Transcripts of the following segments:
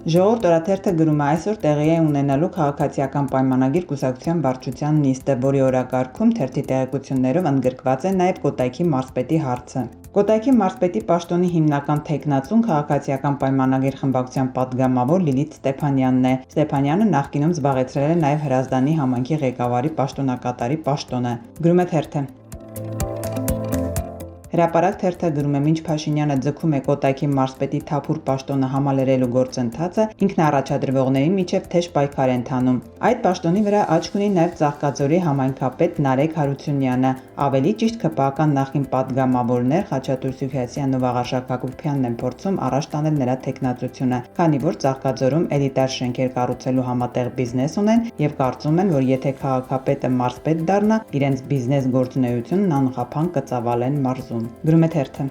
Ժողովուրդ օրաթերթը գրում է այսօր տեղի է ունենալու քաղաքացիական պայմանագիր կուսակցության վարչության նիստը, որի օրակարգում թերթի տեղեկություններով ընդգրկված է նաև Կոտայքի մարզպետի հարցը։ Կոտայքի մարզպետի պաշտոնի հիմնական թեկնածուն քաղաքացիական պայմանագիր խմբակցության պատգամավոր Լիլիթ Ստեփանյանն է։ Ստեփանյանը նախկինում զբաղեցրել է նաև Հրազդանի համայնքի ղեկավարի պաշտոնակատարի պաշտոնը։ Գրում է թերթը։ Հրապարակ թերթը գրում է, մինչ Փաշինյանը ձգում է Կոտայքի մարզպետի թափուր պաշտոնը համալրելու գործընթացը, ինքնաառաջադրվողների միջև թեժ պայքար է ընթանում։ Այդ պաշտոնի վրա աչք ունի նաև Ծաղկաձորի համայնքապետ Նարեկ Հարությունյանը, ավելի ճիշտ ՔՊԱ-կան նախկին պատգամավորներ Խաչատուր Սուքիասյանն ու Վաղարշակ Հակոբյանն են փորձում առաջ տանել նրա թեկնածությունը, քանի որ Ծաղկաձորում էլիտար շենքեր կառուցելու համատեղ բիզնես ունեն եւ կարծում են, որ եթե քաղաքապետը մարզպետ դառնա, իրենց բիզնես գործունեությունն անխափան կծավալեն մարզում։ Գրում է թերթը։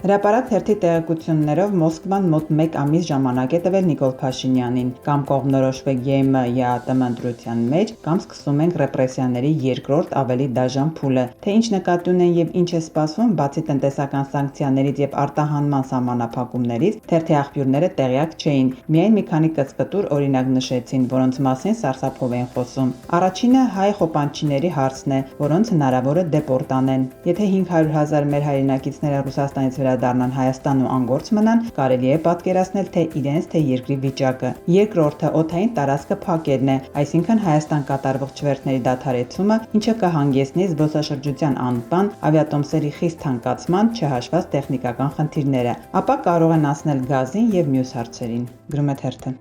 Հրապարակ թերթի տեղեկություններով Մոսկվան մոտ 1 ամիս ժամանակ է տվել Նիկոլ Փաշինյանին, կամ կողմնորոշվեք ԵՄ-ԵԱՏՄ ընտրության մեջ, կամ սկսում ենք ռեպրեսիաների երկրորդ ավելի դաժան փուլը, թե ինչ նկատի ունեն եւ ինչ է սպասվում, բացի տնտեսական սանկցիաներից եւ արտահանման սահմանափակումներից, թերթի աղբյուրները տեղյակ չէին, միայն մի քանի կծկտուր օրինակ նշեցին, որոնց մասին սարսափով էին խոսում։ Առաջինը հայ խոպանչիների հարցն է, որոնց հնարավոր է դեպորտ անեն։ Եթե 500,000 մեր հայրենակիցները Ռուսաստանից դառնան Հայաստան ու անգործ մնան, կարելի է պատկերացնել թե իրենց, թե երկրի վիճակը։ Երկրորդը օդային տարածքը փակելն է, այսինքն Հայաստան կատարվող չվերթների դադարեցումը, ինչը կհանգեցնի զբոսաշրջության անպան, ավիատոմսերի խիստ թանկացման, չհաշված տեխնիկական խնդիրները, ապա կարող են անցնել գազին եւ մյուս հարցերին։ Գրում է թերթը։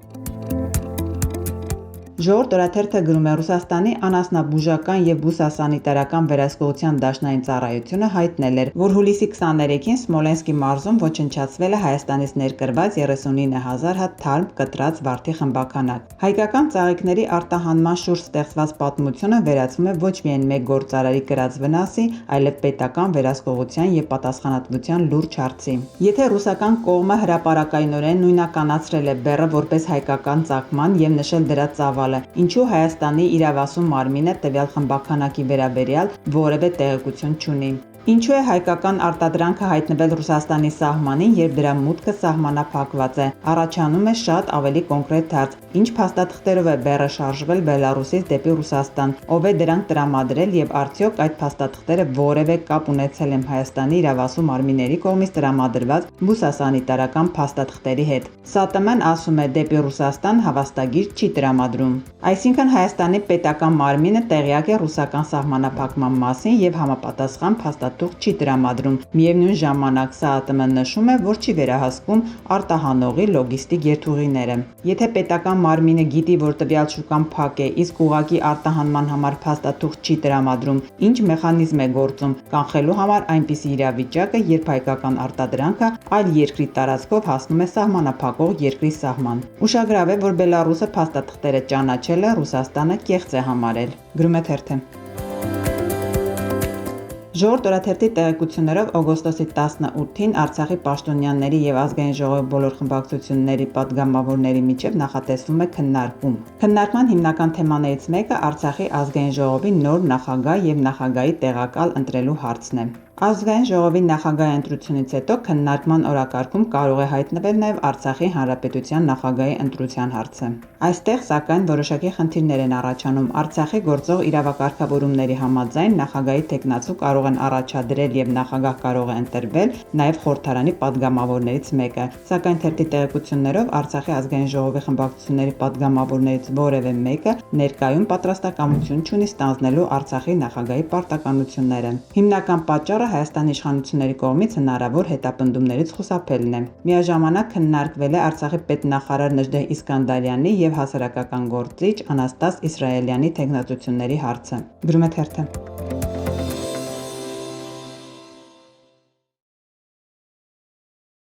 Ժողովուրդ օրաթերթը գրում է, Ռուսաստանի անասնաբուժական եւ բուսասանիտարական վերահսկողության դաշնային ծառայությունը հայտնել էր, որ հուլիսի 23-ին Սմոլենսկի մարզում ոչնչացվել է Հայաստանից ներկրված 39,000 հատ թարմ կտրած վարդի խմբականակ։ Հայկական ծաղիկների արտահանման շուրջ ստեղծված պատմությունը վերածվում է ոչ միայն մեկ գործարարի կրած վնասի, այլև պետական վերահսկողության եւ պատասխանատվության լուրջ հարցի։ Եթե ռուսական կողմը հրապարակայնորեն նույնականացրել է բեռը որպես հայկական ծագման եւ նշել դրա ծավալը, ինչու Հայաստանի իրավասու մարմինը տվյալ խմբականակի վերաբերյալ որևէ տեղեկություն չունի։ Ինչու է հայկական արտադրանքը հայտնվել Ռուսաստանի սահմանին, երբ դրա մուտքը սահմանափակված է։ Առաջանում է շատ ավելի կոնկրետ հարց. ինչ փաստաթղթերով է բեռը շարժվել Բելարուսից դեպի Ռուսաստան, ով է դրանք տրամադրել եւ արդյոք այդ փաստաթղթերը որևէ կապ ունեցել են Հայաստանի իրավասու մարմինների կողմից տրամադրված բուսասանիտարական փաստաթղթերի հետ։ ՍԱՏՄ-ն ասում է դեպի Ռուսաստան հավաստագիր չի տրամադրում։ Այսինքն Հայաստանի պետական մարմինը տեղյակ է ռուսական սահմանափակման մասին եւ համապատասխան փաստաթուղթ չի տրամադրում։ Միևնույն ժամանակ ՍԱՏՄ-ն նշում է, որ չի վերահսկում արտահանողի լոգիստիկ երթուղիները։ Եթե պետական մարմինը գիտի, որ տվյալ շուկան փակ է, իսկ ուղղակի արտահանման համար փաստաթուղթ չի տրամադրում, ինչ մեխանիզմ է գործում կանխելու համար այնպիսի իրավիճակը, երբ հայկական արտադրանքը այլ երկրի տարածքով հասնում է սահմանափակող երկրի սահման։ Ուշագրավ է, որ Բելարուսը փաստաթղթերը ճանաչել է, Ռուսաստանը կեղծ է համարել։ Գրում է թերթը։ Ժողովուրդ օրաթերթի տեղեկություններով օգոստոսի 18-ին Արցախի պաշտոնյաների եւ ազգային ժողովի բոլոր խմբակցությունների պատգամավորների միջև նախատեսվում է քննարկում։ Քննարկման հիմնական թեմաներից մեկը Արցախի ազգային ժողովի նոր նախագահ եւ նախագահի տեղակալ ընտրելու հարցն է։ Ազգային ժողովի նախագահի ընտրությունից հետո քննարկման օրակարգում կարող է հայտնվել նաև Արցախի հանրապետության նախագահի ընտրության հարցը։ Այստեղ, սակայն, որոշակի խնդիրներ են առաջանում։ Արցախի գործող իրավակարգավորումների համաձայն նախագահի տեխնացու կարող են առաջադրել եւ նախագահ կարող է ընտրվել նաև խորհրդարանի падգամավորներից մեկը։ Սակայն թերթի տեղեկություններով Արցախի ազգային ժողովի խմբակցությունների падգամավորներից որևէ մեկը ներկայում պատրաստակամություն չունի ստանձնելու Արցախի նախագահի պարտականությունները։ Հիմնական պատճառը Հայաստանի իշխանությունների կողմից հնարավոր հետապնդումներից խուսափելն է։ Միաժամանակ քննարկվել է Արցախի պետնախարար Նժդեհ Իսկանդարյանի եւ հասարակական գործիչ Անաստաս Իսրայելյանի թեկնածությունների հարցը։ Գրում է թերթը։